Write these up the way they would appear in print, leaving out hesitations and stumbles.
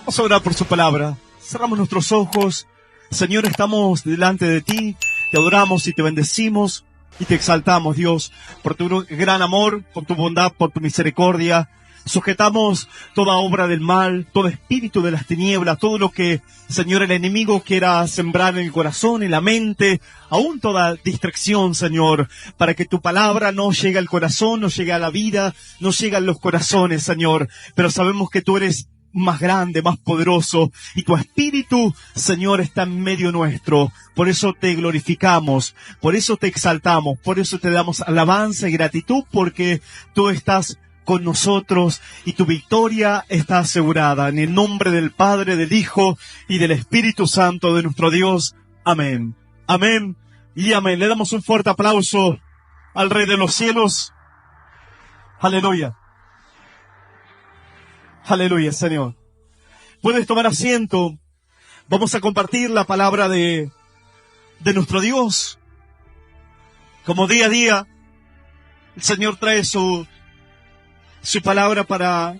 Vamos a orar por su palabra. Cerramos nuestros ojos. Señor, estamos delante de ti. Te adoramos y te bendecimos y te exaltamos, Dios, por tu gran amor, por tu bondad, por tu misericordia. Sujetamos toda obra del mal, todo espíritu de las tinieblas, todo lo que, Señor, el enemigo quiera sembrar en el corazón, en la mente, aún toda distracción, Señor, para que tu palabra no llegue al corazón, no llegue a la vida, no llegue a los corazones, Señor. Pero sabemos que tú eres más grande, más poderoso, y tu espíritu, Señor, está en medio nuestro. Por eso te glorificamos, por eso te exaltamos, por eso te damos alabanza y gratitud, porque tú estás con nosotros y tu victoria está asegurada. En el nombre del Padre, del Hijo y del Espíritu Santo de nuestro Dios. Amén. Amén y amén. Le damos un fuerte aplauso al Rey de los cielos. Aleluya. Aleluya, Señor. Puedes tomar asiento. Vamos a compartir la palabra de nuestro Dios. Como día a día, el Señor trae su palabra para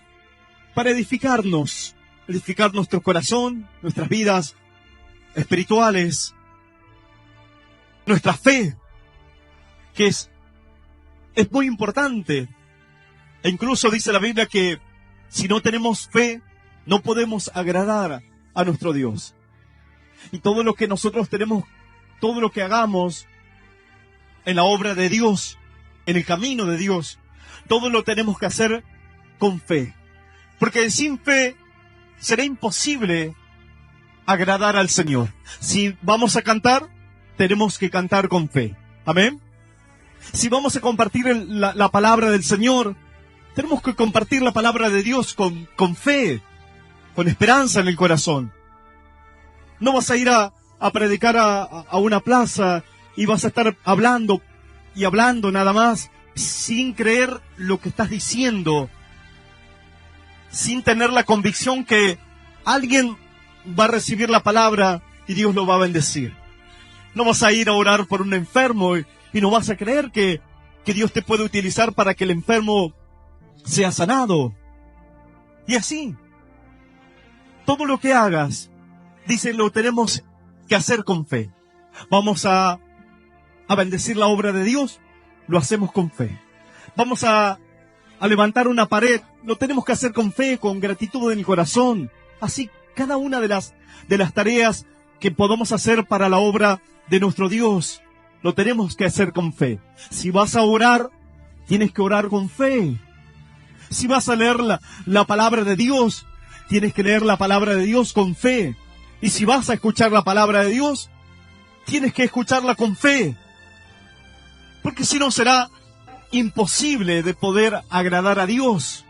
edificar nuestro corazón, nuestras vidas espirituales, nuestra fe, que es muy importante. E incluso dice la Biblia que si no tenemos fe, no podemos agradar a nuestro Dios. Y todo lo que nosotros tenemos, todo lo que hagamos en la obra de Dios, en el camino de Dios, todo lo tenemos que hacer con fe. Porque sin fe será imposible agradar al Señor. Si vamos a cantar, tenemos que cantar con fe. Amén. Si vamos a compartir la palabra del Señor, tenemos que compartir la palabra de Dios con fe, con esperanza en el corazón. No vas a ir a predicar a una plaza y vas a estar hablando y hablando nada más, sin creer lo que estás diciendo, sin tener la convicción que alguien va a recibir la palabra y Dios lo va a bendecir. No vas a ir a orar por un enfermo y no vas a creer que Dios te puede utilizar para que el enfermo sea sanado. Y así, todo lo que hagas, dice, lo tenemos que hacer con fe. Vamos a bendecir la obra de Dios, lo hacemos con fe. Vamos a levantar una pared, lo tenemos que hacer con fe, con gratitud en el corazón. Así, cada una de las tareas que podamos hacer para la obra de nuestro Dios, lo tenemos que hacer con fe. Si vas a orar, tienes que orar con fe. Si vas a leer la palabra de Dios, tienes que leer la palabra de Dios con fe. Y si vas a escuchar la palabra de Dios, tienes que escucharla con fe. Porque si no será imposible de poder agradar a Dios.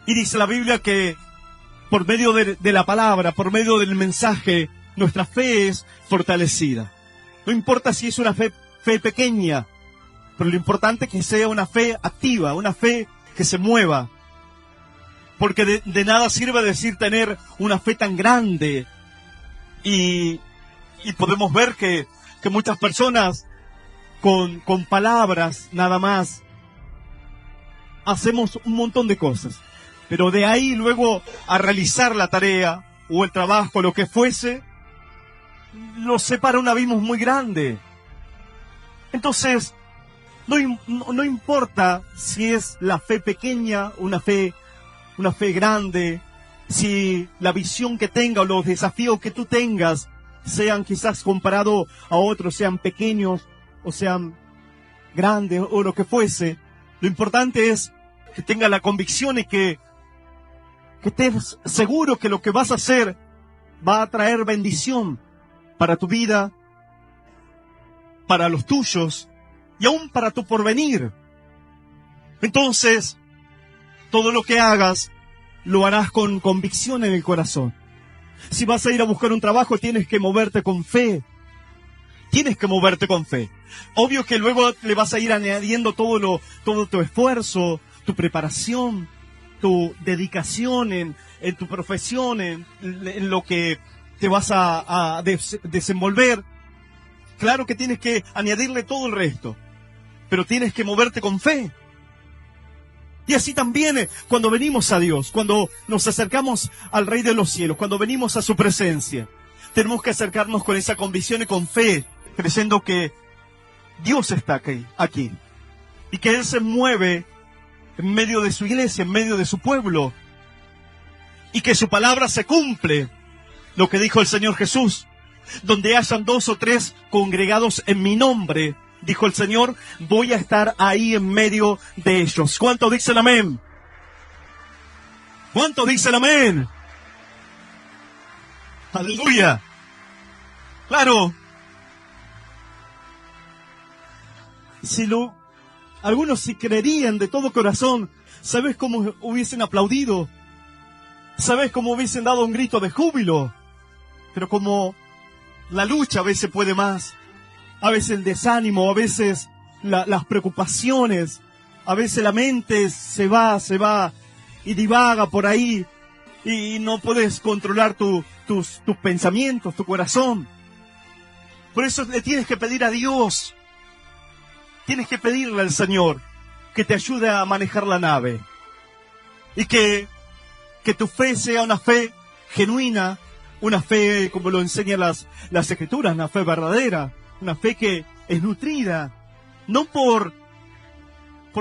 Y dice la Biblia que por medio de la palabra, por medio del mensaje, nuestra fe es fortalecida. No importa si es una fe pequeña, pero lo importante es que sea una fe activa, una fe que se mueva. Porque de nada sirve decir tener una fe tan grande. Y podemos ver que muchas personas con palabras nada más hacemos un montón de cosas. Pero de ahí luego a realizar la tarea o el trabajo, lo que fuese, nos separa un abismo muy grande. Entonces, no importa si es la fe pequeña, una fe grande, si la visión que tenga o los desafíos que tú tengas sean quizás comparado a otros, sean pequeños o sean grandes o lo que fuese. Lo importante es que tengas la convicción y que estés seguro que lo que vas a hacer va a traer bendición para tu vida, para los tuyos y aún para tu porvenir. Entonces, todo lo que hagas, lo harás con convicción en el corazón. Si vas a ir a buscar un trabajo, tienes que moverte con fe. Tienes que moverte con fe. Obvio que luego le vas a ir añadiendo todo tu esfuerzo, tu preparación, tu dedicación en tu profesión, en lo que te vas a desenvolver. Claro que tienes que añadirle todo el resto, pero tienes que moverte con fe. Y así también cuando venimos a Dios, cuando nos acercamos al Rey de los cielos, cuando venimos a su presencia, tenemos que acercarnos con esa convicción y con fe, creyendo que Dios está aquí y que Él se mueve en medio de su iglesia, en medio de su pueblo, y que su palabra se cumple, lo que dijo el Señor Jesús: donde hayan 2 o 3 congregados en mi nombre, dijo el Señor, voy a estar ahí en medio de ellos. ¿Cuánto dicen amén? ¿Cuánto dicen amén? Aleluya. Claro. Algunos si creerían de todo corazón, ¿sabes cómo hubiesen aplaudido? ¿Sabes cómo hubiesen dado un grito de júbilo? Pero como la lucha a veces puede más, a veces el desánimo, a veces las preocupaciones, a veces la mente se va y divaga por ahí y no puedes controlar tus pensamientos, tu corazón. Por eso le tienes que pedir a Dios, tienes que pedirle al Señor que te ayude a manejar la nave y que tu fe sea una fe genuina, una fe como lo enseñan las Escrituras, una fe verdadera, una fe que es nutrida, no por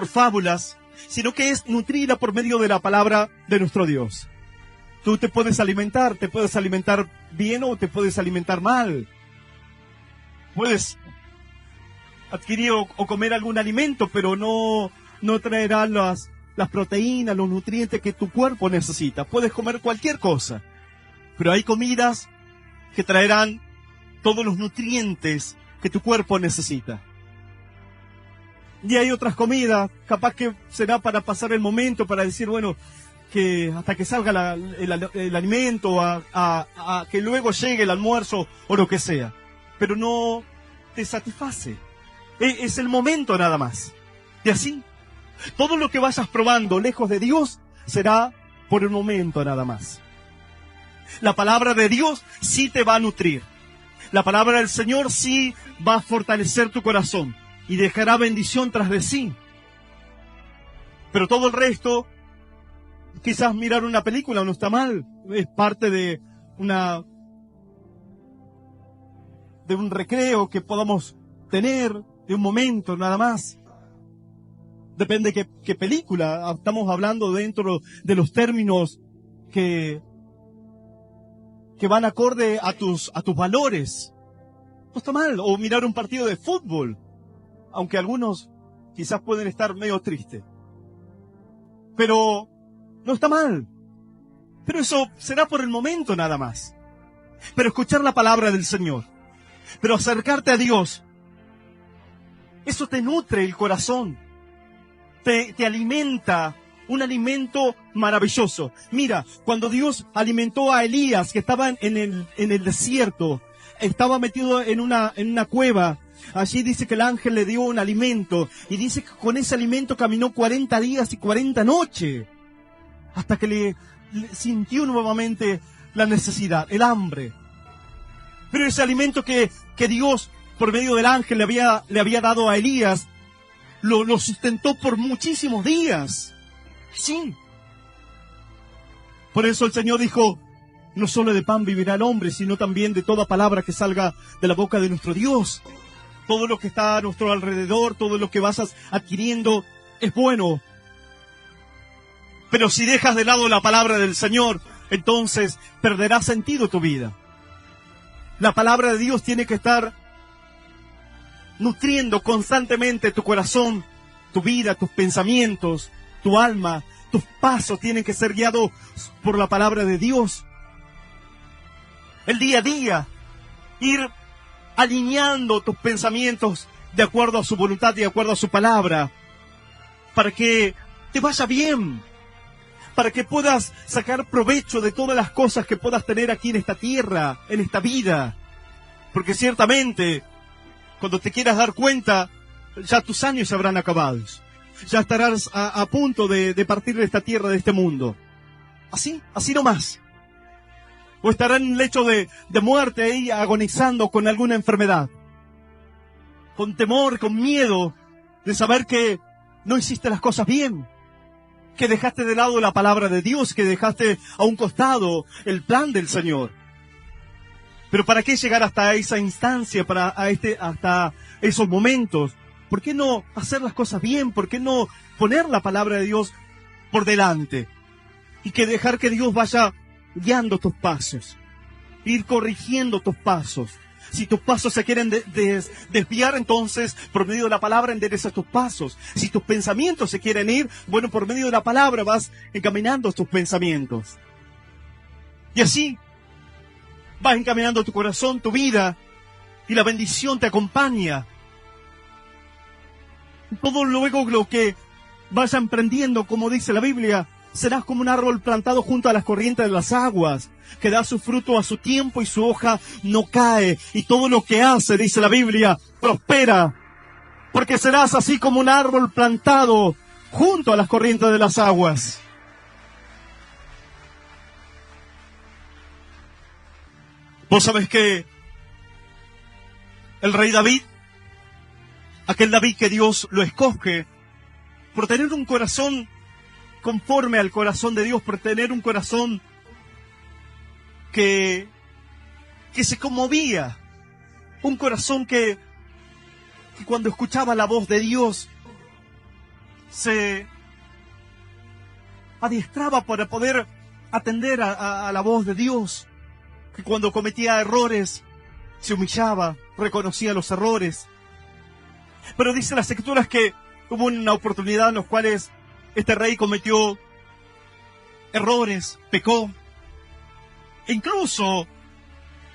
fábulas, sino que es nutrida por medio de la palabra de nuestro Dios. Tú te puedes alimentar bien o te puedes alimentar mal. Puedes adquirir o comer algún alimento, pero no traerá las proteínas, los nutrientes que tu cuerpo necesita. Puedes comer cualquier cosa, pero hay comidas que traerán todos los nutrientes que tu cuerpo necesita. Y hay otras comidas, capaz que será para pasar el momento, para decir, bueno, que hasta que salga el alimento, a que luego llegue el almuerzo o lo que sea. Pero no te satisface. Es el momento nada más. Y así, todo lo que vayas probando lejos de Dios será por el momento nada más. La palabra de Dios sí te va a nutrir. La palabra del Señor sí va a fortalecer tu corazón y dejará bendición tras de sí. Pero todo el resto, quizás mirar una película no está mal. Es parte de un recreo que podamos tener, de un momento nada más. Depende qué película. Estamos hablando dentro de los términos que van acorde a tus valores. No está mal. O mirar un partido de fútbol, aunque algunos quizás pueden estar medio tristes. Pero no está mal. Pero eso será por el momento nada más. Pero escuchar la palabra del Señor, pero acercarte a Dios, eso te nutre el corazón, te alimenta, un alimento maravilloso. Mira, cuando Dios alimentó a Elías, que estaba en el desierto, estaba metido en una cueva, allí dice que el ángel le dio un alimento, y dice que con ese alimento caminó 40 días y 40 noches, hasta que le sintió nuevamente la necesidad, el hambre. Pero ese alimento que Dios, por medio del ángel, le había dado a Elías, lo sustentó por muchísimos días. Sí. Por eso el Señor dijo, no solo de pan vivirá el hombre, sino también de toda palabra que salga de la boca de nuestro Dios. Todo lo que está a nuestro alrededor, todo lo que vas adquiriendo, es bueno. Pero si dejas de lado la palabra del Señor, entonces perderá sentido tu vida. La palabra de Dios tiene que estar nutriendo constantemente tu corazón, tu vida, tus pensamientos, tu alma. Tus pasos tienen que ser guiados por la palabra de Dios. El día a día, ir alineando tus pensamientos de acuerdo a su voluntad y de acuerdo a su palabra, para que te vaya bien, para que puedas sacar provecho de todas las cosas que puedas tener aquí en esta tierra, en esta vida. Porque ciertamente, cuando te quieras dar cuenta, ya tus años se habrán acabado. Ya estarás a punto de partir de esta tierra, de este mundo. Así nomás. O estarás en un lecho de muerte ahí, agonizando con alguna enfermedad. Con temor, con miedo de saber que no hiciste las cosas bien. que dejaste de lado la palabra de Dios, que dejaste a un costado el plan del Señor. Pero ¿para qué llegar hasta esa instancia, hasta esos momentos? ¿Por qué no hacer las cosas bien? ¿Por qué no poner la palabra de Dios por delante? Y que dejar que Dios vaya guiando tus pasos, ir corrigiendo tus pasos. Si tus pasos se quieren desviar, entonces por medio de la palabra endereza tus pasos. Si tus pensamientos se quieren ir, bueno, por medio de la palabra vas encaminando tus pensamientos. Y así vas encaminando tu corazón, tu vida, y la bendición te acompaña. Todo luego lo que vayas emprendiendo, como dice la Biblia, serás como un árbol plantado junto a las corrientes de las aguas, que da su fruto a su tiempo y su hoja no cae. Y todo lo que hace, dice la Biblia, prospera. Porque serás así como un árbol plantado junto a las corrientes de las aguas. Vos sabés que el rey David, aquel David que Dios lo escoge por tener un corazón conforme al corazón de Dios, por tener un corazón que se conmovía, un corazón que cuando escuchaba la voz de Dios se adiestraba para poder atender a la voz de Dios, que cuando cometía errores se humillaba, reconocía los errores. Pero dice las Escrituras que hubo una oportunidad en las cuales este rey cometió errores, pecó, e incluso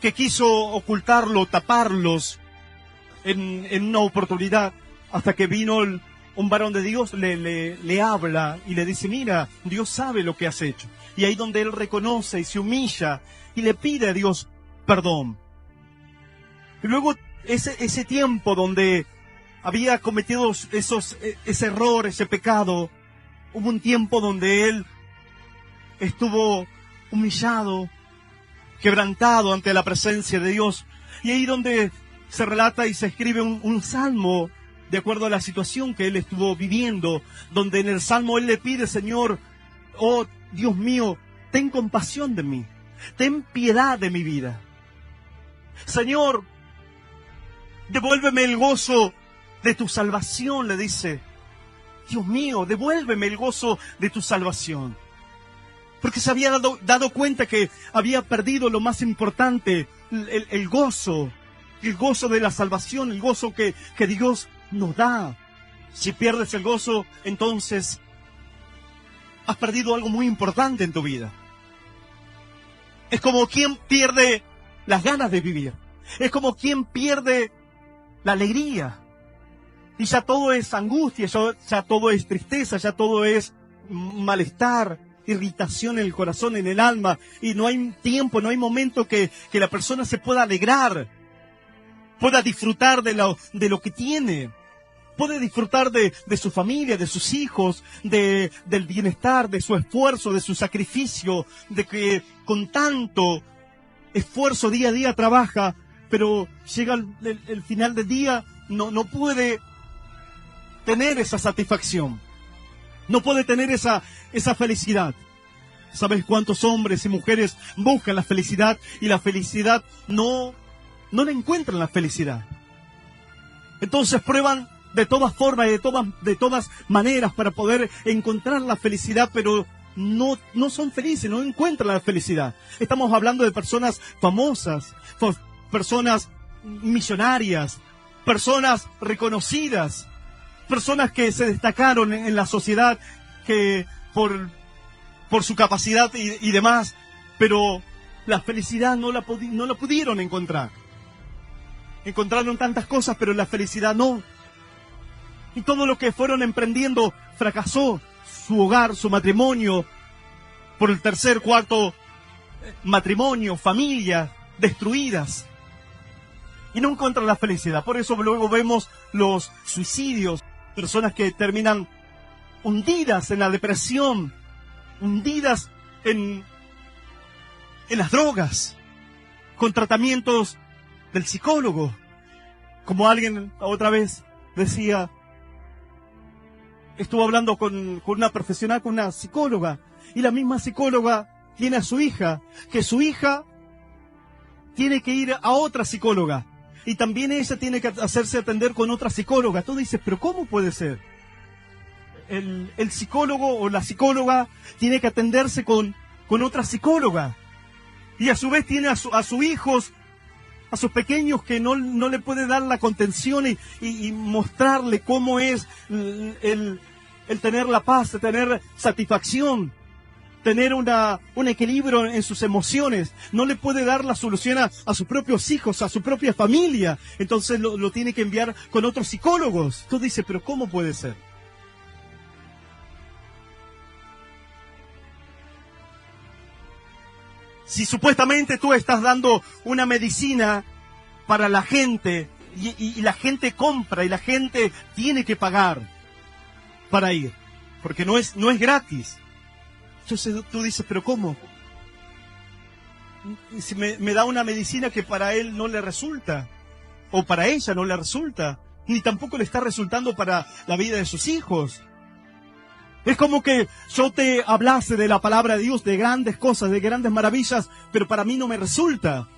que quiso ocultarlo, taparlos en una oportunidad, hasta que vino un varón de Dios, le habla y le dice, mira, Dios sabe lo que has hecho. Y ahí donde él reconoce y se humilla y le pide a Dios perdón. Y luego ese tiempo donde había cometido ese error, ese pecado, hubo un tiempo donde él estuvo humillado, quebrantado ante la presencia de Dios. Y ahí donde se relata y se escribe un salmo de acuerdo a la situación que él estuvo viviendo, donde en el salmo él le pide, Señor, oh Dios mío, ten compasión de mí, ten piedad de mi vida. Señor, devuélveme el gozo de tu salvación, le dice. Dios mío, devuélveme el gozo de tu salvación. Porque se había dado cuenta que había perdido lo más importante, el gozo de la salvación, el gozo que Dios nos da. Si pierdes el gozo, entonces has perdido algo muy importante en tu vida. Es como quien pierde las ganas de vivir. Es como quien pierde la alegría. Y ya todo es angustia, ya todo es tristeza, ya todo es malestar, irritación en el corazón, en el alma. Y no hay tiempo, no hay momento que la persona se pueda alegrar, pueda disfrutar de lo que tiene, puede disfrutar de su familia, de sus hijos, del bienestar, de su esfuerzo, de su sacrificio, de que con tanto esfuerzo día a día trabaja, pero llega el final del día, no puede tener esa satisfacción, no puede tener esa felicidad. ¿Sabes cuántos hombres y mujeres buscan la felicidad y la felicidad no la encuentran la felicidad? Entonces prueban de todas formas y de todas maneras para poder encontrar la felicidad, pero no son felices, no encuentran la felicidad. Estamos hablando de personas famosas, personas millonarias, personas reconocidas, personas que se destacaron en la sociedad que por su capacidad y demás, pero la felicidad no la pudieron encontrar. Encontraron tantas cosas, pero la felicidad no. Y todo lo que fueron emprendiendo fracasó. Su hogar, su matrimonio, por el tercer, cuarto matrimonio, familias destruidas. Y no encuentran la felicidad. Por eso luego vemos los suicidios, personas que terminan hundidas en la depresión, hundidas en las drogas, con tratamientos del psicólogo. Como alguien otra vez decía, estuvo hablando con una profesional, con una psicóloga, y la misma psicóloga tiene a su hija, que su hija tiene que ir a otra psicóloga, y también ella tiene que hacerse atender con otra psicóloga. Tú dices, pero ¿cómo puede ser? El psicólogo o la psicóloga tiene que atenderse con otra psicóloga, y a su vez tiene a sus hijos, a sus pequeños, que no le puede dar la contención y mostrarle cómo es el tener la paz, tener satisfacción, tener un equilibrio en sus emociones. No le puede dar la solución a sus propios hijos, a su propia familia. Entonces lo tiene que enviar con otros psicólogos. Tú dices, pero ¿cómo puede ser? Si supuestamente tú estás dando una medicina para la gente y la gente compra y la gente tiene que pagar para ir, porque no es gratis. Entonces tú dices, pero ¿cómo? Si me da una medicina que para él no le resulta, o para ella no le resulta, ni tampoco le está resultando para la vida de sus hijos. Es como que yo te hablase de la palabra de Dios, de grandes cosas, de grandes maravillas, pero para mí no me resulta.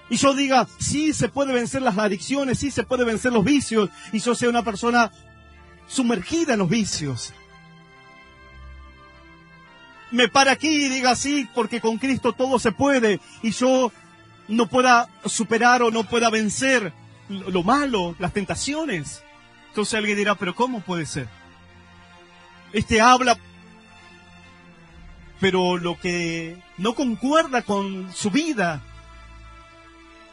Y yo diga, sí se puede vencer las adicciones, sí se puede vencer los vicios, y yo sea una persona sumergida en los vicios. Me para aquí y diga, sí, porque con Cristo todo se puede, y yo no pueda superar o no pueda vencer lo malo, las tentaciones. Entonces alguien dirá, pero ¿cómo puede ser? Habla, pero lo que no concuerda con su vida,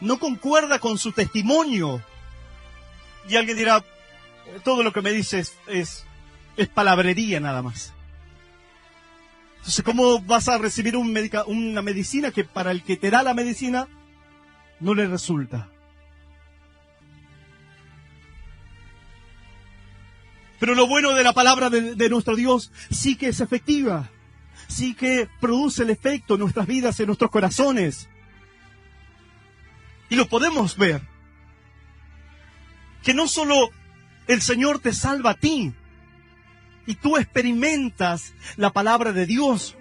no concuerda con su testimonio. Y alguien dirá, todo lo que me dices es palabrería nada más. Entonces, ¿cómo vas a recibir una medicina que para el que te da la medicina no le resulta? Pero lo bueno de la palabra de nuestro Dios sí que es efectiva, sí que produce el efecto en nuestras vidas, en nuestros corazones. Y lo podemos ver. Que no solo el Señor te salva a ti, y tú experimentas la palabra de Dios,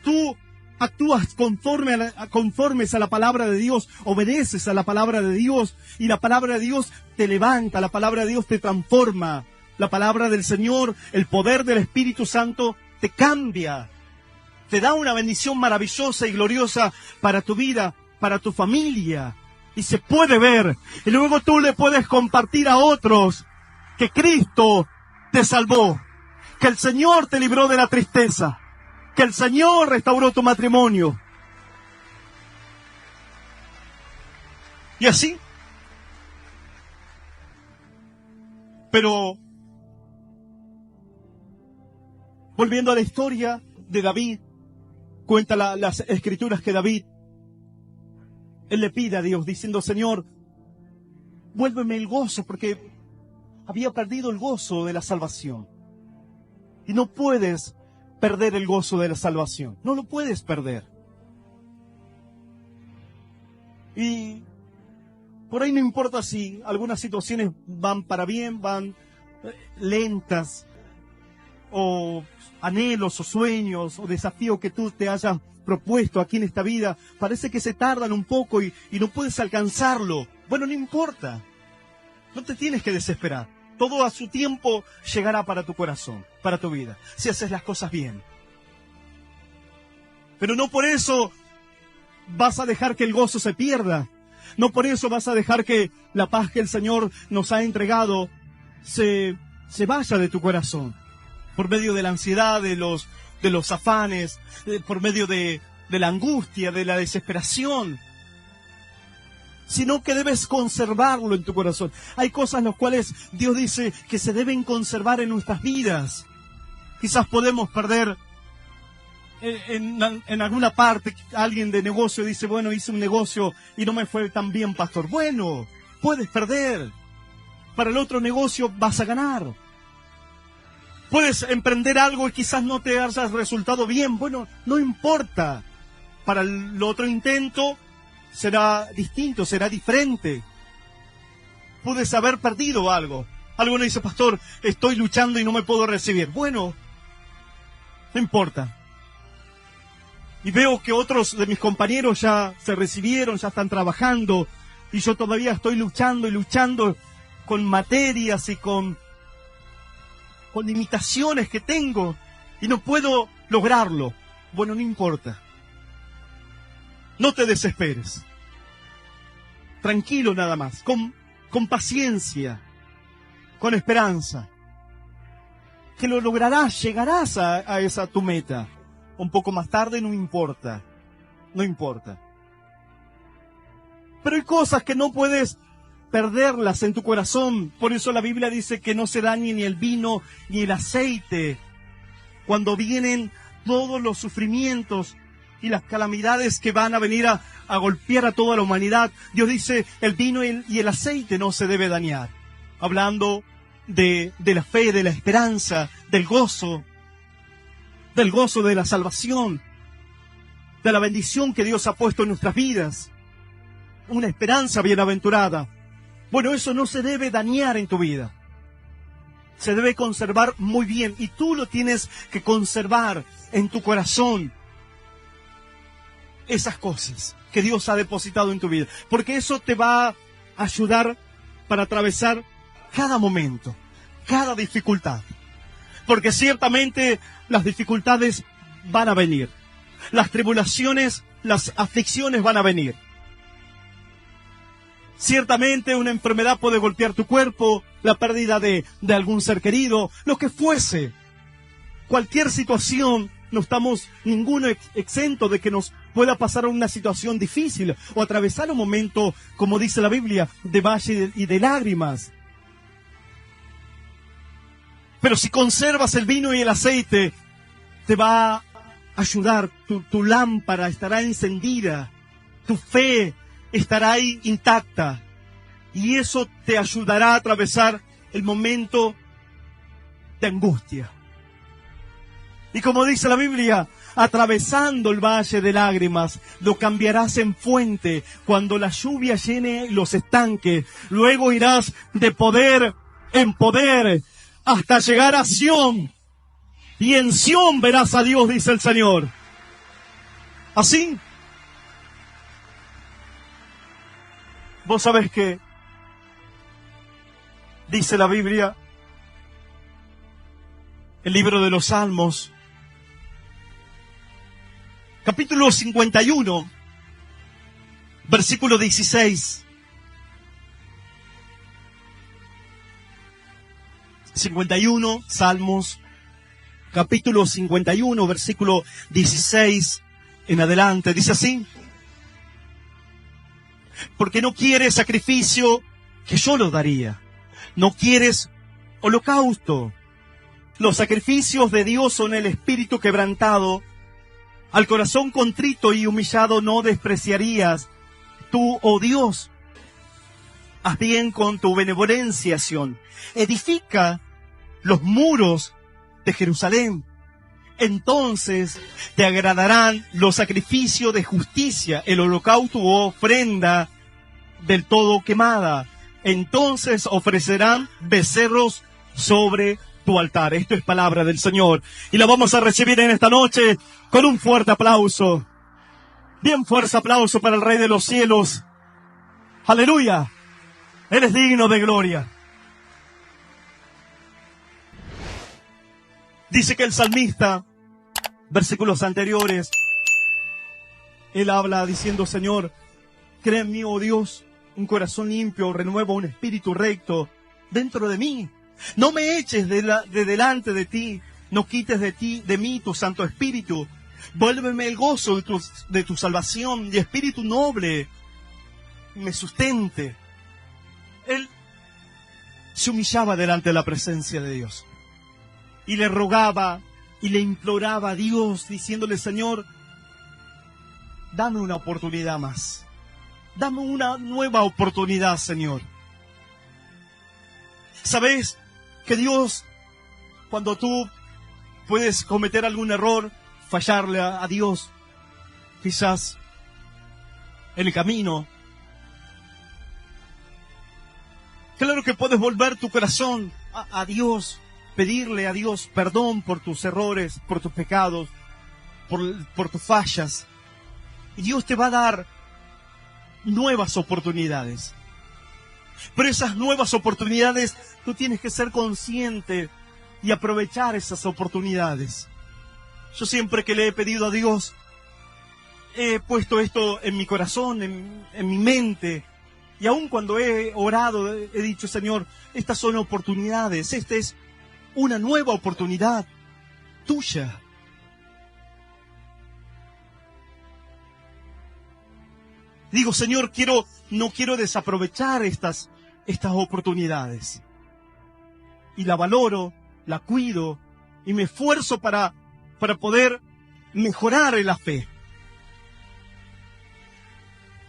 tú actúas conformes a la palabra de Dios, obedeces a la palabra de Dios, y la palabra de Dios te levanta, la palabra de Dios te transforma. La palabra del Señor, el poder del Espíritu Santo te cambia, te da una bendición maravillosa y gloriosa para tu vida, para tu familia, y se puede ver. Y luego tú le puedes compartir a otros que Cristo te salvó, que el Señor te libró de la tristeza, que el Señor restauró tu matrimonio. Y así. Pero volviendo a la historia de David, cuenta las escrituras que David, él le pide a Dios diciendo, Señor, vuélveme el gozo, porque había perdido el gozo de la salvación. Y no puedes perder el gozo de la salvación, no lo puedes perder. Y por ahí no importa si algunas situaciones van para bien, van lentas, o anhelos o sueños o desafíos que tú te hayas propuesto aquí en esta vida, parece que se tardan un poco y no puedes alcanzarlo. Bueno, no importa, no te tienes que desesperar. Todo a su tiempo llegará para tu corazón, para tu vida, si haces las cosas bien. Pero no por eso vas a dejar que el gozo se pierda. No por eso vas a dejar que la paz que el Señor nos ha entregado se vaya de tu corazón. Por medio de la ansiedad, de los afanes, por medio de la angustia, de la desesperación. Sino que debes conservarlo en tu corazón. Hay cosas las cuales Dios dice que se deben conservar en nuestras vidas. Quizás podemos perder en alguna parte. Alguien de negocio dice, bueno, hice un negocio y no me fue tan bien, pastor. Bueno, puedes perder. Para el otro negocio vas a ganar. Puedes emprender algo y quizás no te haya resultado bien. Bueno, no importa. Para el otro intento será distinto, será diferente. Puedes haber perdido algo, Alguno dice, pastor, estoy luchando y no me puedo recibir. Bueno, no importa. Y veo que otros de mis compañeros ya se recibieron, ya están trabajando, y yo todavía estoy luchando y luchando con materias y con limitaciones que tengo, y no puedo lograrlo. Bueno, no importa. No te desesperes. Tranquilo nada más, con paciencia, con esperanza. Que lo lograrás, llegarás a esa tu meta. Un poco más tarde, no importa. No importa. Pero hay cosas que no puedes perderlas en tu corazón. Por eso la Biblia dice que no se dañe ni el vino ni el aceite. Cuando vienen todos los sufrimientos y las calamidades que van a venir a golpear a toda la humanidad, Dios dice, el vino y el aceite no se debe dañar. Hablando de la fe, de la esperanza, del gozo de la salvación, de la bendición que Dios ha puesto en nuestras vidas. Una esperanza bienaventurada. Bueno, eso no se debe dañar en tu vida. Se debe conservar muy bien, y tú lo tienes que conservar en tu corazón. Esas cosas que Dios ha depositado en tu vida, porque eso te va a ayudar para atravesar cada momento, cada dificultad. Porque ciertamente las dificultades van a venir. Las tribulaciones, las aflicciones van a venir. Ciertamente una enfermedad puede golpear tu cuerpo, la pérdida de algún ser querido, lo que fuese. Cualquier situación, no estamos ninguno exento de que nos pueda pasar una situación difícil o atravesar un momento, como dice la Biblia, de valle y de lágrimas. Pero si conservas el vino y el aceite, te va a ayudar, tu lámpara estará encendida, tu fe estará ahí intacta, y eso te ayudará a atravesar el momento de angustia. Y como dice la Biblia, atravesando el valle de lágrimas, lo cambiarás en fuente cuando la lluvia llene los estanques. Luego irás de poder en poder hasta llegar a Sión. Y en Sión verás a Dios, dice el Señor. Así. Vos sabés que dice la Biblia, el libro de los Salmos, capítulo 51, versículo 16. 51, Salmos, capítulo 51, versículo 16 en adelante. Dice así: porque no quieres sacrificio, que yo lo daría. No quieres holocausto. Los sacrificios de Dios son el espíritu quebrantado. Al corazón contrito y humillado no despreciarías. Tú, oh Dios, haz bien con tu benevolencia, Sión. Edifica los muros de Jerusalén. Entonces te agradarán los sacrificios de justicia, el holocausto o ofrenda del todo quemada. Entonces ofrecerán becerros sobre tu altar. Esto es palabra del Señor. Y la vamos a recibir en esta noche con un fuerte aplauso. Bien fuerte aplauso para el Rey de los cielos. Aleluya. Él es digno de gloria. Dice que el salmista, versículos anteriores, él habla diciendo: Señor, crea en mí, oh Dios, un corazón limpio, renueva un espíritu recto dentro de mí. No me eches de delante de ti, no quites de mí tu Santo Espíritu. Vuélveme el gozo de tu salvación, y espíritu noble me sustente. Él se humillaba delante de la presencia de Dios y le rogaba y le imploraba a Dios, diciéndole: Señor, dame una oportunidad más. Dame una nueva oportunidad, Señor. ¿Sabes que Dios, cuando tú puedes cometer algún error, fallarle a Dios, quizás en el camino, Claro que puedes volver tu corazón a Dios, pedirle a Dios perdón por tus errores, por tus pecados, por tus fallas. Y Dios te va a dar nuevas oportunidades. Pero esas nuevas oportunidades, tú tienes que ser consciente y aprovechar esas oportunidades. Yo siempre que le he pedido a Dios, he puesto esto en mi corazón, en mi mente. Y aun cuando he orado, he dicho, Señor, estas son oportunidades. Esta es una nueva oportunidad tuya. Digo, Señor, no quiero desaprovechar estas oportunidades. Y la valoro, la cuido y me esfuerzo para poder mejorar en la fe.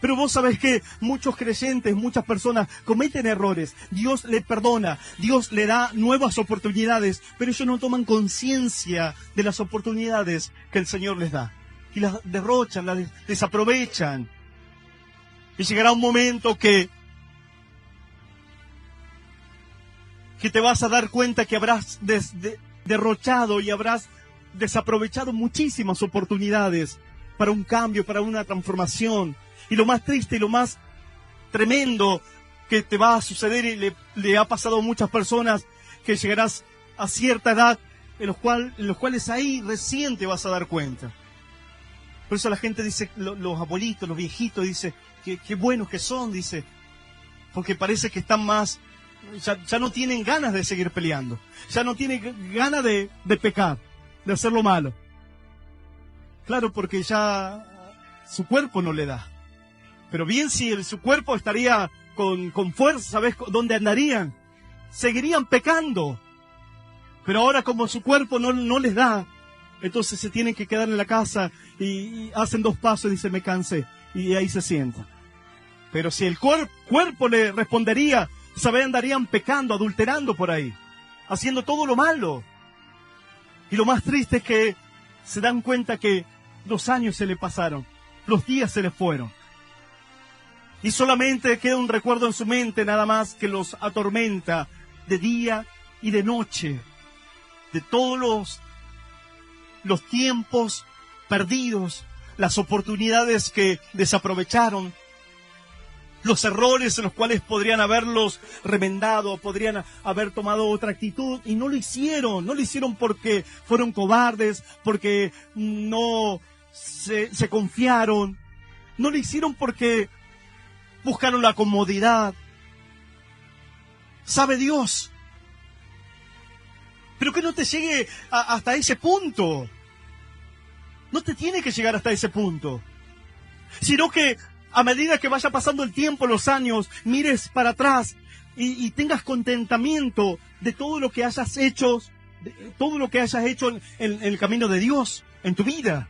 Pero vos sabés que muchos creyentes, muchas personas cometen errores. Dios les perdona, Dios le da nuevas oportunidades, pero ellos no toman conciencia de las oportunidades que el Señor les da. Y las derrochan, las desaprovechan. Y llegará un momento que te vas a dar cuenta que habrás derrochado y habrás desaprovechado muchísimas oportunidades para un cambio, para una transformación. Y lo más triste y lo más tremendo que te va a suceder y le ha pasado a muchas personas, que llegarás a cierta edad en los cuales ahí recién te vas a dar cuenta. Por eso la gente dice, los abuelitos, los viejitos, dice, qué buenos que son, dice, porque parece que están más, ya no tienen ganas de seguir peleando, ya no tienen ganas de pecar, de hacer lo malo. Claro, porque ya su cuerpo no le da. Pero bien, si su cuerpo estaría con fuerza, ¿sabes dónde andarían? Seguirían pecando. Pero ahora como su cuerpo no les da, entonces se tienen que quedar en la casa y hacen 2 pasos y dicen, me cansé. Y ahí se sientan. Pero si el cuerpo le respondería, ¿sabes? Andarían pecando, adulterando por ahí, haciendo todo lo malo. Y lo más triste es que se dan cuenta que los años se le pasaron, los días se les fueron. Y solamente queda un recuerdo en su mente nada más que los atormenta de día y de noche, de todos los tiempos perdidos, las oportunidades que desaprovecharon, los errores en los cuales podrían haberlos remendado, podrían haber tomado otra actitud y no lo hicieron porque fueron cobardes, porque no se confiaron, no lo hicieron porque buscaron la comodidad. Sabe Dios. Pero que no te llegue hasta ese punto. No te tiene que llegar hasta ese punto. Sino que a medida que vaya pasando el tiempo, los años, mires para atrás y tengas contentamiento de todo lo que hayas hecho, en el camino de Dios, en tu vida.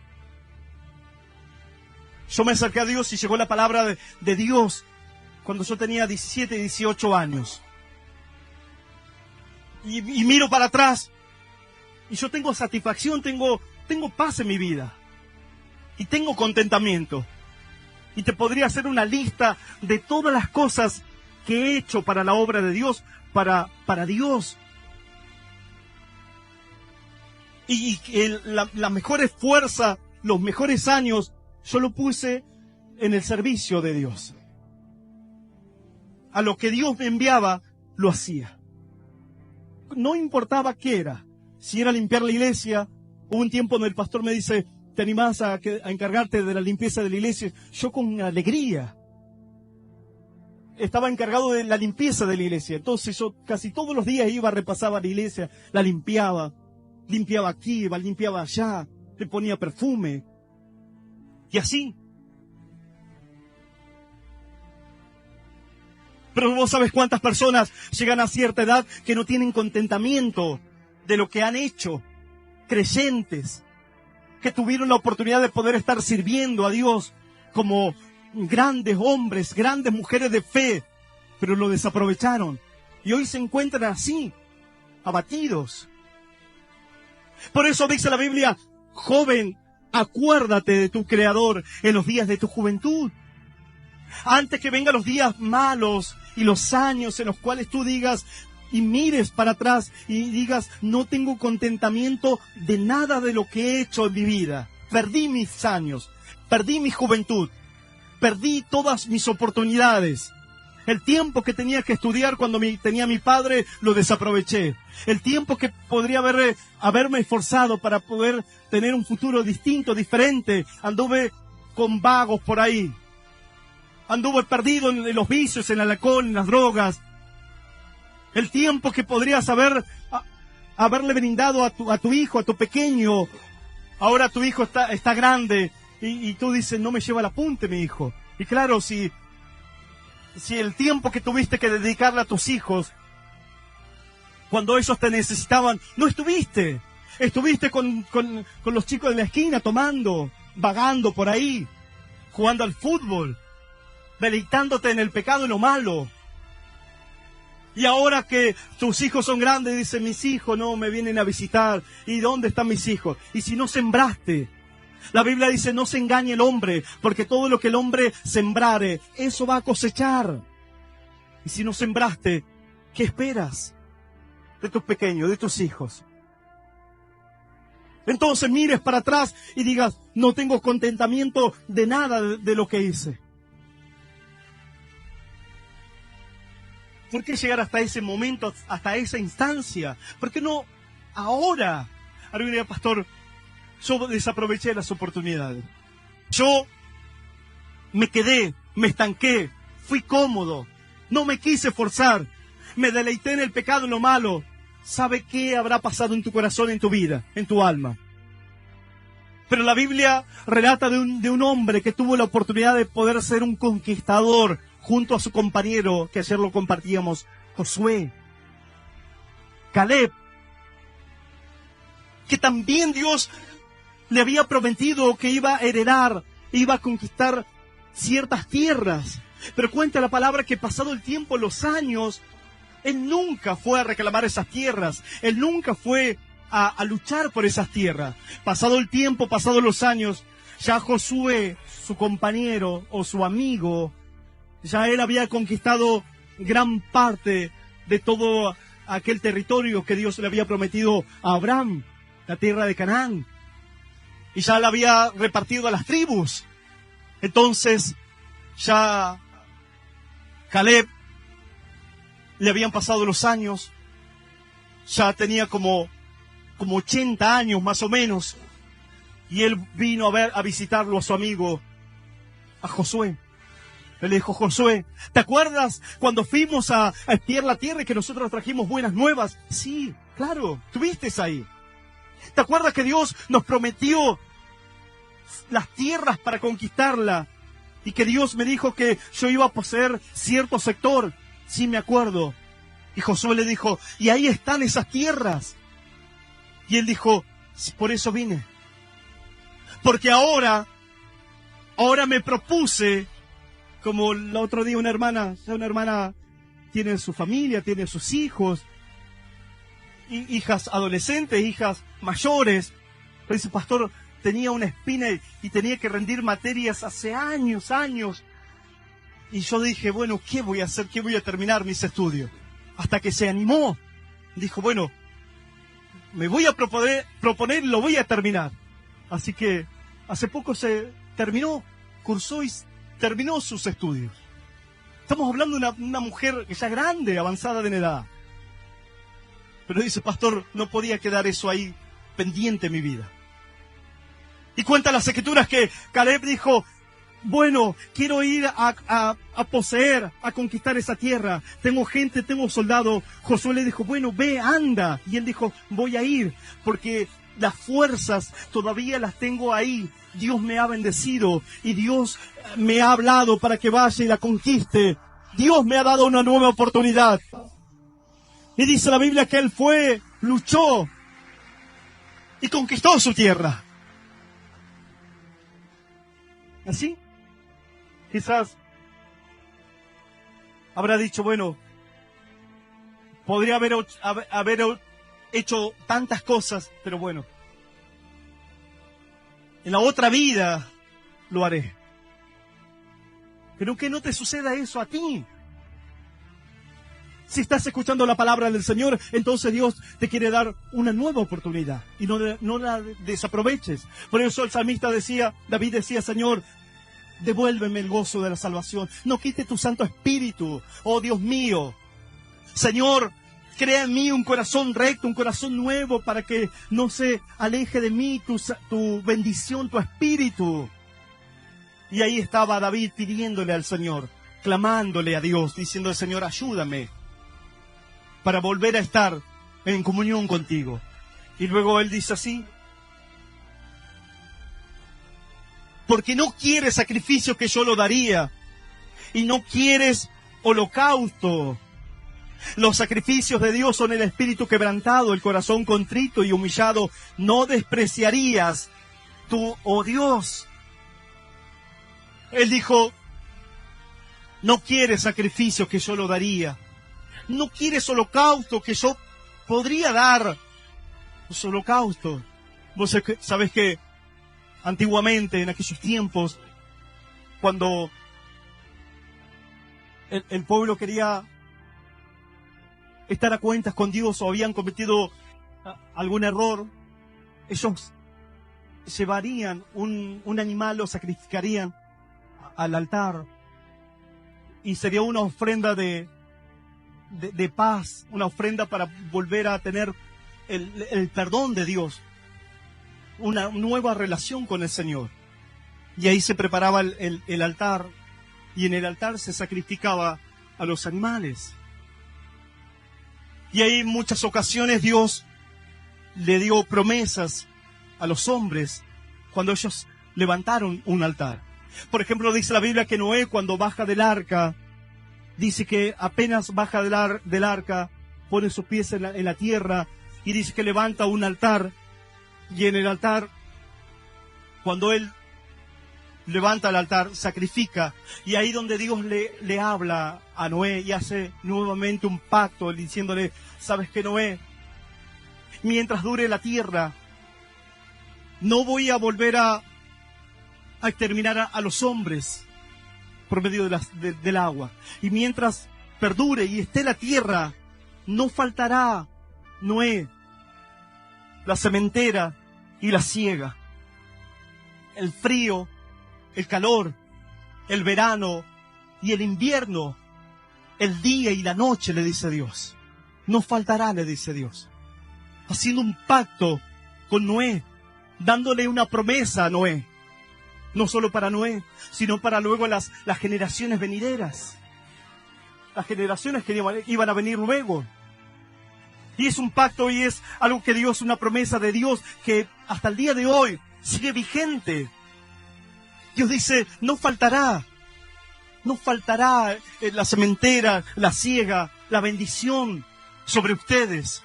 Yo me acerqué a Dios y llegó la palabra de Dios cuando yo tenía 17, 18 años. Y miro para atrás y yo tengo satisfacción, tengo paz en mi vida. Y tengo contentamiento. Y te podría hacer una lista de todas las cosas que he hecho para la obra de Dios, para Dios. Y la mejor fuerza, los mejores años, yo lo puse en el servicio de Dios. A lo que Dios me enviaba, lo hacía. No importaba qué era. Si era limpiar la iglesia, hubo un tiempo donde el pastor me dice, ¿te animás a encargarte de la limpieza de la iglesia? Yo con alegría. Estaba encargado de la limpieza de la iglesia. Entonces yo casi todos los días iba, repasaba la iglesia, la limpiaba. Limpiaba aquí, limpiaba allá, le ponía perfume. Y así. Pero vos sabés cuántas personas llegan a cierta edad que no tienen contentamiento de lo que han hecho. Creyentes que tuvieron la oportunidad de poder estar sirviendo a Dios como grandes hombres, grandes mujeres de fe, pero lo desaprovecharon. Y hoy se encuentran así, abatidos. Por eso dice la Biblia, joven, acuérdate de tu Creador en los días de tu juventud. Antes que vengan los días malos y los años en los cuales tú digas y mires para atrás y digas, no tengo contentamiento de nada de lo que he hecho en mi vida. Perdí mis años, perdí mi juventud, perdí todas mis oportunidades. El tiempo que tenía que estudiar cuando tenía mi padre, lo desaproveché. El tiempo que podría haberme esforzado para poder tener un futuro distinto, diferente, anduve con vagos por ahí. Anduve perdido en los vicios, en el alcohol, en las drogas. El tiempo que podrías haberle brindado a tu hijo, a tu pequeño. Ahora tu hijo está grande y tú dices, no me lleva el apunte mi hijo. Y claro, si el tiempo que tuviste que dedicarle a tus hijos, cuando ellos te necesitaban, no estuviste. Estuviste con los chicos de la esquina tomando, vagando por ahí, jugando al fútbol, deleitándote en el pecado y lo malo. Y ahora que tus hijos son grandes, dicen, mis hijos no me vienen a visitar. ¿Y dónde están mis hijos? Y si no sembraste. La Biblia dice, no se engañe el hombre, porque todo lo que el hombre sembrare, eso va a cosechar. Y si no sembraste, ¿qué esperas de tus pequeños, de tus hijos? Entonces mires para atrás y digas, no tengo contentamiento de nada de lo que hice. ¿Por qué llegar hasta ese momento, hasta esa instancia? ¿Por qué no ahora? Ahora diría, pastor, yo desaproveché las oportunidades. Yo me quedé, me estanqué, fui cómodo, no me quise forzar, me deleité en el pecado, en lo malo. ¿Sabe qué habrá pasado en tu corazón, en tu vida, en tu alma? Pero la Biblia relata de un hombre que tuvo la oportunidad de poder ser un conquistador junto a su compañero, que ayer lo compartíamos, Josué, Caleb, que también Dios le había prometido que iba a heredar, iba a conquistar ciertas tierras. Pero cuenta la palabra que pasado el tiempo, los años, él nunca fue a reclamar esas tierras. Él nunca fue a luchar por esas tierras. Pasado el tiempo, pasados los años, ya Josué, su compañero o su amigo, ya él había conquistado gran parte de todo aquel territorio que Dios le había prometido a Abraham, la tierra de Canaán. Y ya la había repartido a las tribus. Entonces, ya Caleb, le habían pasado los años, ya tenía como 80 años más o menos, y él vino a visitarlo a su amigo, a Josué. Él le dijo, Josué, ¿te acuerdas cuando fuimos a espiar la tierra y que nosotros trajimos buenas nuevas? Sí, claro, estuviste ahí. ¿Te acuerdas que Dios nos prometió las tierras para conquistarla? Y que Dios me dijo que yo iba a poseer cierto sector. Sí, me acuerdo. Y Josué le dijo, y ahí están esas tierras. Y él dijo, por eso vine. Porque ahora me propuse, como el otro día una hermana tiene su familia, tiene sus hijos, hijas adolescentes, hijas mayores. Pero dice, pastor, tenía una espina y tenía que rendir materias hace años. Y yo dije, bueno, ¿qué voy a hacer? ¿Qué voy a terminar mis estudios? Hasta que se animó. Dijo, bueno, me voy a proponer, lo voy a terminar. Así que hace poco se terminó, cursó y terminó sus estudios. Estamos hablando de una mujer que ya grande, avanzada en edad. Pero dice, pastor, no podía quedar eso ahí pendiente en mi vida. Y cuenta las escrituras que Caleb dijo, bueno, quiero ir a poseer, a conquistar esa tierra. Tengo gente, tengo soldados. Josué le dijo, bueno, ve, anda. Y él dijo, voy a ir, porque las fuerzas todavía las tengo ahí. Dios me ha bendecido y Dios me ha hablado para que vaya y la conquiste. Dios me ha dado una nueva oportunidad. Y dice la Biblia que él fue, luchó y conquistó su tierra. ¿Así? Quizás habrá dicho, bueno, podría haber hecho tantas cosas, pero bueno, en la otra vida lo haré. Pero que no te suceda eso a ti. Si estás escuchando la palabra del Señor, entonces Dios te quiere dar una nueva oportunidad y no la desaproveches. Por eso el salmista decía, David decía, Señor, devuélveme el gozo de la salvación. No quite tu Santo Espíritu, oh Dios mío. Señor, crea en mí un corazón recto, un corazón nuevo para que no se aleje de mí tu bendición, tu Espíritu. Y ahí estaba David pidiéndole al Señor, clamándole a Dios, diciendo, Señor, ayúdame para volver a estar en comunión contigo. Y luego él dice así, porque no quieres sacrificio que yo lo daría, y no quieres holocausto. Los sacrificios de Dios son el espíritu quebrantado, el corazón contrito y humillado. No despreciarías tú, oh Dios. Él dijo, no quieres sacrificio que yo lo daría. No quieres holocausto que yo podría dar. Los holocaustos. Vos sabés que antiguamente, en aquellos tiempos, cuando el pueblo quería estar a cuentas con Dios o habían cometido algún error, ellos llevarían un animal, lo sacrificarían al altar y sería una ofrenda de paz, una ofrenda para volver a tener el perdón de Dios, una nueva relación con el Señor. Y ahí se preparaba el altar, y en el altar se sacrificaba a los animales. Y ahí en muchas ocasiones Dios le dio promesas a los hombres cuando ellos levantaron un altar. Por ejemplo, dice la Biblia que Noé, cuando baja del arca, dice que apenas baja del arca, pone sus pies en la tierra y dice que levanta un altar. Y en el altar, cuando él levanta el altar, sacrifica. Y ahí donde Dios le habla a Noé y hace nuevamente un pacto, diciéndole, ¿sabes qué, Noé? Mientras dure la tierra, no voy a volver a exterminar a los hombres por medio del agua. Y mientras perdure y esté la tierra, no faltará, Noé, la sementera y la siega, el frío, el calor, el verano y el invierno, el día y la noche, le dice Dios. No faltará, le dice Dios. Haciendo un pacto con Noé, dándole una promesa a Noé. No solo para Noé, sino para luego las generaciones venideras. Las generaciones que iban a venir luego. Y es un pacto y es algo que Dios, una promesa de Dios que hasta el día de hoy sigue vigente. Dios dice, no faltará la sementera, la siega, la bendición sobre ustedes.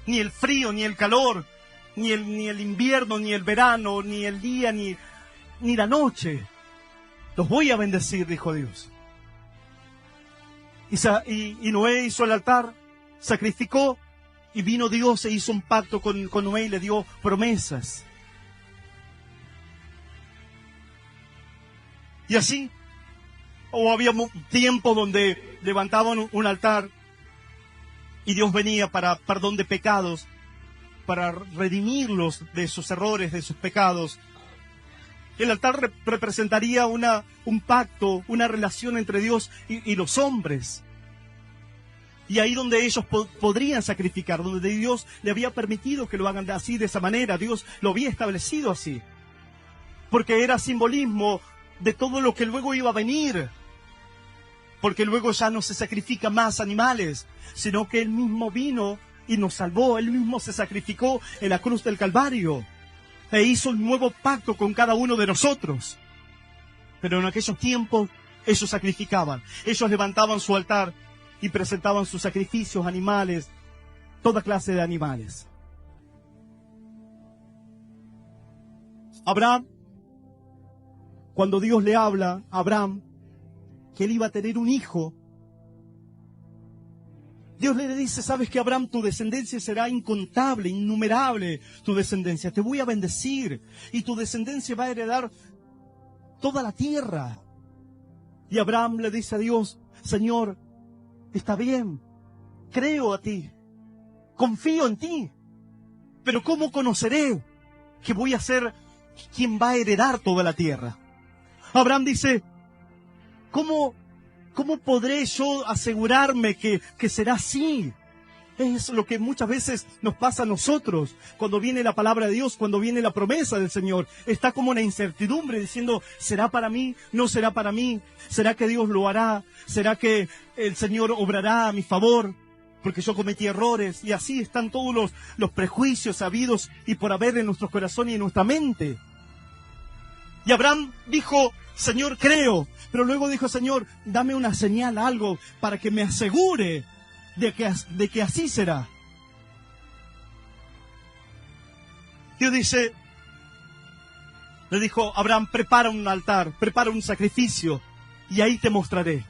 Ni el frío, ni el calor, ni el invierno, ni el verano, ni el día, ni la noche. Los voy a bendecir, dijo Dios. Y Noé hizo el altar, sacrificó, y vino Dios e hizo un pacto con Noé y le dio promesas. Y así, había tiempo donde levantaban un altar y Dios venía para perdón de pecados, para redimirlos de sus errores, de sus pecados. El altar representaría un pacto, una relación entre Dios y los hombres. Y ahí donde ellos podrían sacrificar, donde Dios le había permitido que lo hagan así, de esa manera, Dios lo había establecido así. Porque era simbolismo de todo lo que luego iba a venir. Porque luego ya no se sacrifican más animales, sino que Él mismo vino y nos salvó. Él mismo se sacrificó en la cruz del Calvario. E hizo un nuevo pacto con cada uno de nosotros. Pero en aquellos tiempos ellos sacrificaban. Ellos levantaban su altar y presentaban sus sacrificios, animales, toda clase de animales. Abraham, cuando Dios le habla a Abraham que él iba a tener un hijo, Dios le dice, sabes que Abraham, tu descendencia será incontable, innumerable, tu descendencia. Te voy a bendecir y tu descendencia va a heredar toda la tierra. Y Abraham le dice a Dios, Señor, está bien, creo a ti, confío en ti, pero ¿cómo conoceré que voy a ser quien va a heredar toda la tierra? Abraham dice, ¿cómo podré yo asegurarme que será así? Es lo que muchas veces nos pasa a nosotros cuando viene la palabra de Dios, cuando viene la promesa del Señor. Está como una incertidumbre diciendo, ¿será para mí? ¿No será para mí? ¿Será que Dios lo hará? ¿Será que el Señor obrará a mi favor? Porque yo cometí errores. Y así están todos los prejuicios habidos y por haber en nuestros corazones y en nuestra mente. Y Abraham dijo, Señor, creo. Pero luego dijo, Señor, dame una señal, algo, para que me asegure de que así será. Dios dice, le dijo, Abraham, prepara un altar, prepara un sacrificio, y ahí te mostraré.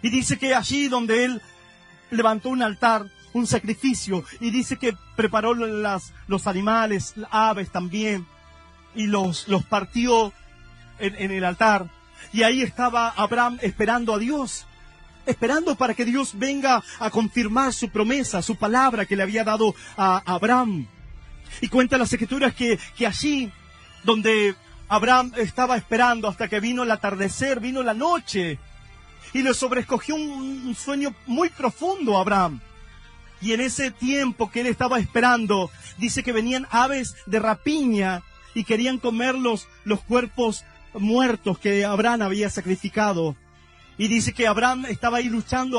Y dice que allí donde él levantó un altar, un sacrificio, y dice que preparó los animales, aves también, y los partió en el altar. Y ahí estaba Abraham esperando a Dios, esperando para que Dios venga a confirmar su promesa, su palabra que le había dado a Abraham. Y cuenta las Escrituras que allí donde Abraham estaba esperando hasta que vino el atardecer, vino la noche, y le sobrecogió un sueño muy profundo a Abraham. Y en ese tiempo que él estaba esperando, dice que venían aves de rapiña y querían comer los cuerpos muertos que Abraham había sacrificado. Y dice que Abraham estaba ahí luchando,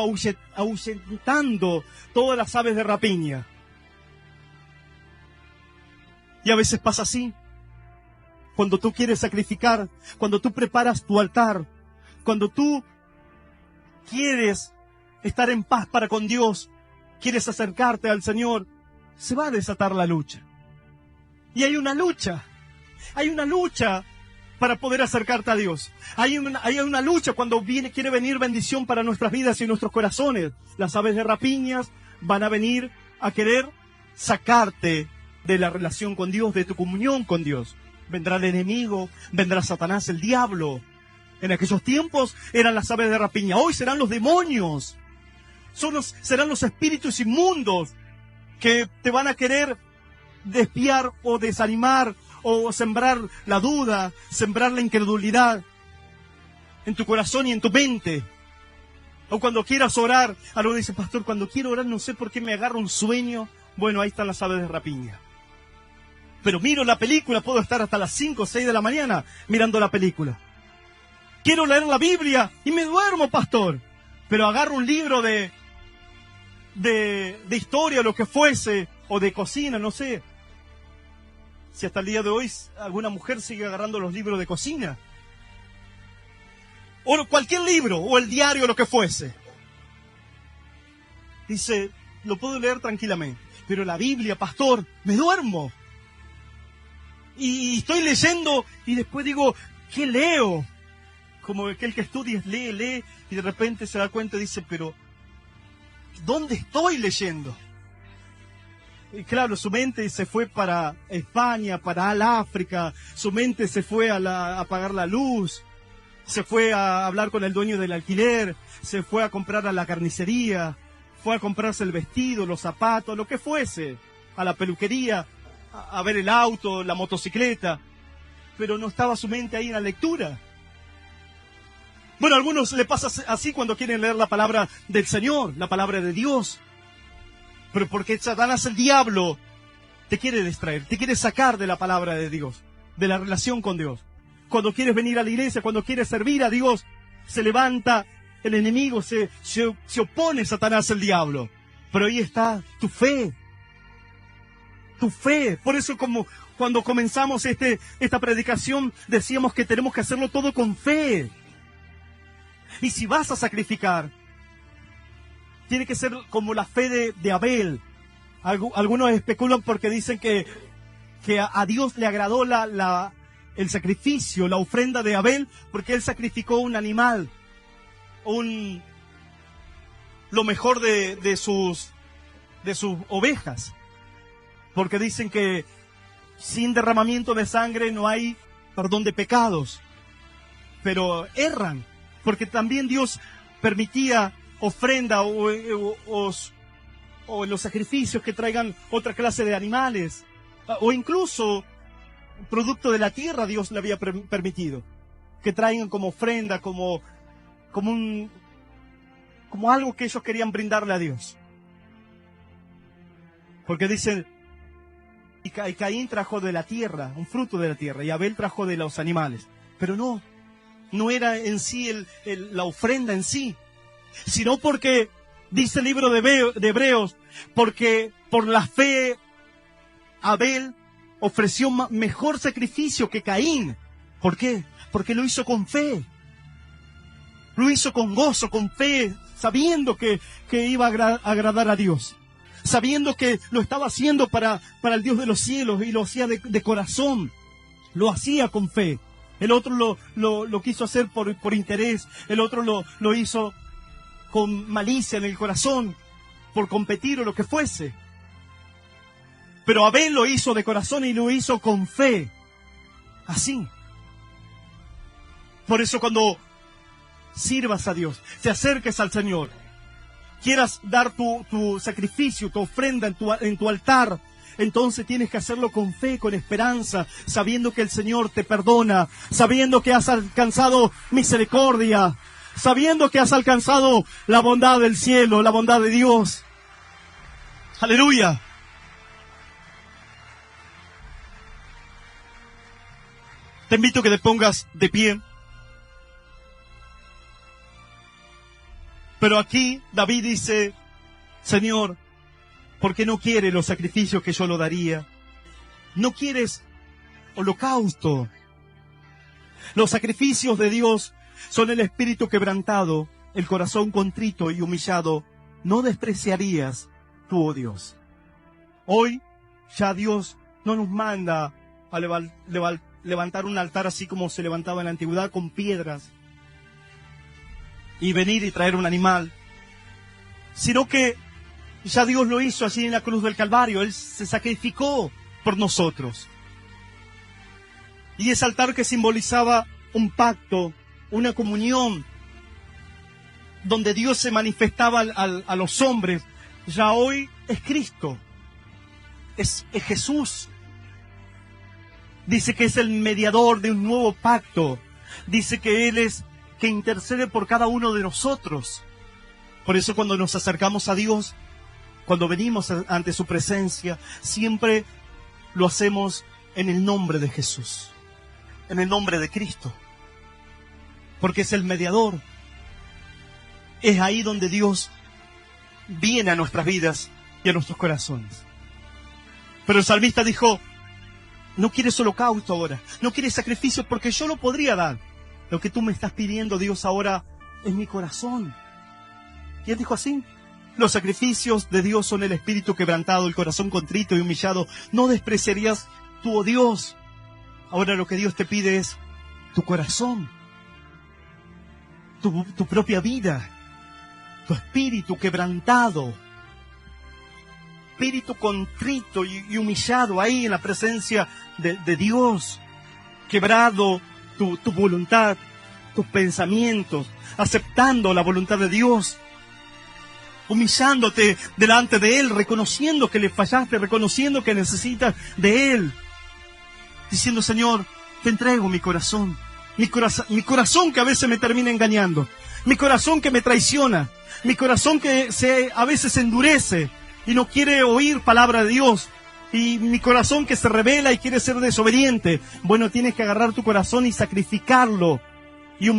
ahuyentando todas las aves de rapiña. Y a veces pasa así. Cuando tú quieres sacrificar, cuando tú preparas tu altar, cuando tú quieres estar en paz para con Dios, quieres acercarte al Señor, se va a desatar la lucha. Y hay una lucha para poder acercarte a Dios. Hay una lucha cuando quiere venir bendición para nuestras vidas y nuestros corazones. Las aves de rapiñas van a venir a querer sacarte de la relación con Dios, de tu comunión con Dios. Vendrá el enemigo, vendrá Satanás, el diablo. En aquellos tiempos eran las aves de rapiña, hoy serán los demonios. Serán los espíritus inmundos que te van a querer desviar o desanimar, o sembrar la duda, sembrar la incredulidad en tu corazón y en tu mente. O cuando quieras orar, algo dice, pastor, cuando quiero orar no sé por qué me agarra un sueño. Bueno, ahí están las aves de rapiña. Pero miro la película, puedo estar hasta las 5 o 6 de la mañana mirando la película. Quiero leer la Biblia y me duermo, pastor. Pero agarro un libro de historia, lo que fuese, o de cocina, no sé. Si hasta el día de hoy alguna mujer sigue agarrando los libros de cocina. O cualquier libro, o el diario, lo que fuese. Dice, lo puedo leer tranquilamente. Pero la Biblia, pastor, me duermo. Y estoy leyendo y después digo, ¿qué leo? Como aquel que estudia, lee, y de repente se da cuenta y dice, pero ¿dónde estoy leyendo? Y claro, su mente se fue para España, para África, su mente se fue a apagar la luz, se fue a hablar con el dueño del alquiler, se fue a comprar a la carnicería, fue a comprarse el vestido, los zapatos, lo que fuese, a la peluquería, a ver el auto, la motocicleta, pero no estaba su mente ahí en la lectura. Bueno, a algunos les pasa así cuando quieren leer la palabra del Señor, la palabra de Dios. Pero porque Satanás, el diablo, te quiere distraer, te quiere sacar de la palabra de Dios, de la relación con Dios. Cuando quieres venir a la iglesia, cuando quieres servir a Dios, se levanta el enemigo, se opone Satanás, el diablo. Pero ahí está tu fe. Tu fe. Por eso como cuando comenzamos esta predicación, decíamos que tenemos que hacerlo todo con fe. Y si vas a sacrificar, tiene que ser como la fe de Abel. Algunos especulan porque dicen que a Dios le agradó el sacrificio, la ofrenda de Abel, porque él sacrificó un animal, lo mejor de sus ovejas. Porque dicen que sin derramamiento de sangre no hay perdón de pecados. Pero erran. Porque también Dios permitía ofrenda o los sacrificios que traigan otra clase de animales. O incluso producto de la tierra Dios le había permitido. Que traigan como ofrenda, como algo que ellos querían brindarle a Dios. Porque dicen, y Caín trajo de la tierra, un fruto de la tierra, y Abel trajo de los animales. Pero no era en sí la ofrenda en sí, sino porque, dice el libro de Hebreos, porque por la fe Abel ofreció mejor sacrificio que Caín. ¿Por qué? Porque lo hizo con fe. Lo hizo con gozo, con fe, sabiendo que iba a agradar a Dios. Sabiendo que lo estaba haciendo para el Dios de los cielos y lo hacía de corazón. Lo hacía con fe. El otro lo quiso hacer por interés. El otro lo hizo con malicia en el corazón, por competir o lo que fuese. Pero Abel lo hizo de corazón y lo hizo con fe. Así. Por eso cuando sirvas a Dios, te acerques al Señor, quieras dar tu sacrificio, tu ofrenda en tu altar, entonces tienes que hacerlo con fe, con esperanza, sabiendo que el Señor te perdona, sabiendo que has alcanzado misericordia, sabiendo que has alcanzado la bondad del cielo, la bondad de Dios. Aleluya. Te invito a que te pongas de pie. Pero aquí David dice, Señor, ¿por qué no quieres los sacrificios que yo lo daría? No quieres holocausto. Los sacrificios de Dios son el espíritu quebrantado, el corazón contrito y humillado. No despreciarías tú, oh Dios. Hoy ya Dios no nos manda a levantar un altar así como se levantaba en la antigüedad con piedras y venir y traer un animal, sino que ya Dios lo hizo allí en la cruz del Calvario. Él se sacrificó por nosotros. Y ese altar que simbolizaba un pacto, una comunión, donde Dios se manifestaba a los hombres, ya hoy es Cristo, es Jesús. Dice que es el mediador de un nuevo pacto. Dice que Él es que intercede por cada uno de nosotros. Por eso cuando nos acercamos a Dios, cuando venimos ante su presencia, siempre lo hacemos en el nombre de Jesús, en el nombre de Cristo, porque es el mediador. Es ahí donde Dios viene a nuestras vidas y a nuestros corazones. Pero el salmista dijo, no quieres holocausto ahora, no quieres sacrificio, porque yo lo podría dar. Lo que tú me estás pidiendo, Dios, ahora es mi corazón. Y él dijo así, los sacrificios de Dios son el espíritu quebrantado, el corazón contrito y humillado. No despreciarías tú, oh Dios. Ahora lo que Dios te pide es tu corazón, tu propia vida, tu espíritu quebrantado, espíritu contrito y humillado ahí en la presencia de Dios, quebrado tu voluntad, tus pensamientos, aceptando la voluntad de Dios, humillándote delante de Él, reconociendo que le fallaste, reconociendo que necesitas de Él, diciendo, Señor, te entrego mi corazón que a veces me termina engañando, mi corazón que me traiciona, mi corazón que a veces se endurece y no quiere oír palabra de Dios, y mi corazón que se rebela y quiere ser desobediente. Bueno, tienes que agarrar tu corazón y sacrificarlo y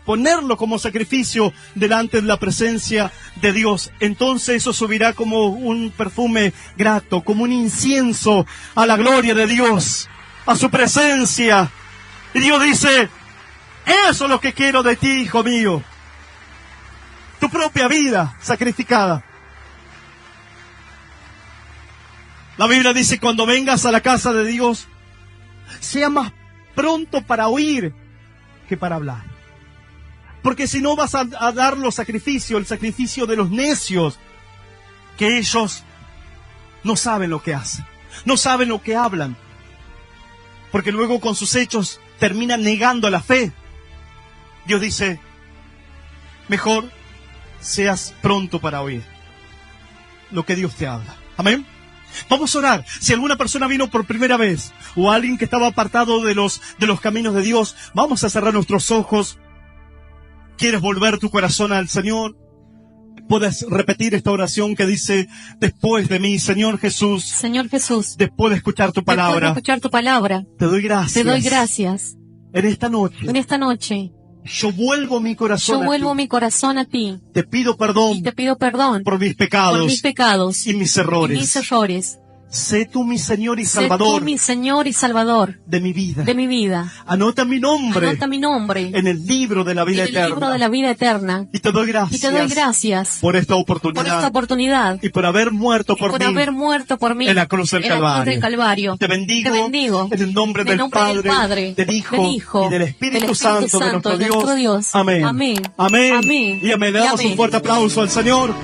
ponerlo como sacrificio delante de la presencia de Dios. Entonces eso subirá como un perfume grato, como un incienso a la gloria de Dios, a su presencia. Y Dios dice, eso es lo que quiero de ti, hijo mío. Tu propia vida sacrificada. La Biblia dice, cuando vengas a la casa de Dios, sea más pronto para oír que para hablar. Porque si no vas a dar los sacrificios, el sacrificio de los necios, que ellos no saben lo que hacen, no saben lo que hablan, porque luego con sus hechos terminan negando la fe. Dios dice, mejor seas pronto para oír lo que Dios te habla. Amén. Vamos a orar. Si alguna persona vino por primera vez o alguien que estaba apartado de los caminos de Dios, vamos a cerrar nuestros ojos. ¿Quieres volver tu corazón al Señor? Puedes repetir esta oración que dice: después de mí, Señor Jesús. Señor Jesús. Después de escuchar tu palabra. Después de escuchar tu palabra. Te doy gracias. Te doy gracias. En esta noche. En esta noche. Yo vuelvo mi corazón a ti. Te pido perdón. Y te pido perdón. Por mis pecados. Por mis pecados. Y mis errores. Y mis errores. Sé tú mi Señor y Salvador. Sé tú mi Señor y Salvador. De mi vida. De mi vida. Anota mi nombre. Anota mi nombre. En el libro de la vida eterna. En el libro de la vida eterna. Y te doy gracias. Y te doy gracias. Por esta oportunidad. Por esta oportunidad. Y por haber muerto por mí. En la cruz del Calvario. Te bendigo. Te bendigo. En el nombre del Padre, del Hijo y del Espíritu Santo de nuestro Dios. Amén. Amén. Amén. Amén. Y me damos un fuerte aplauso al Señor.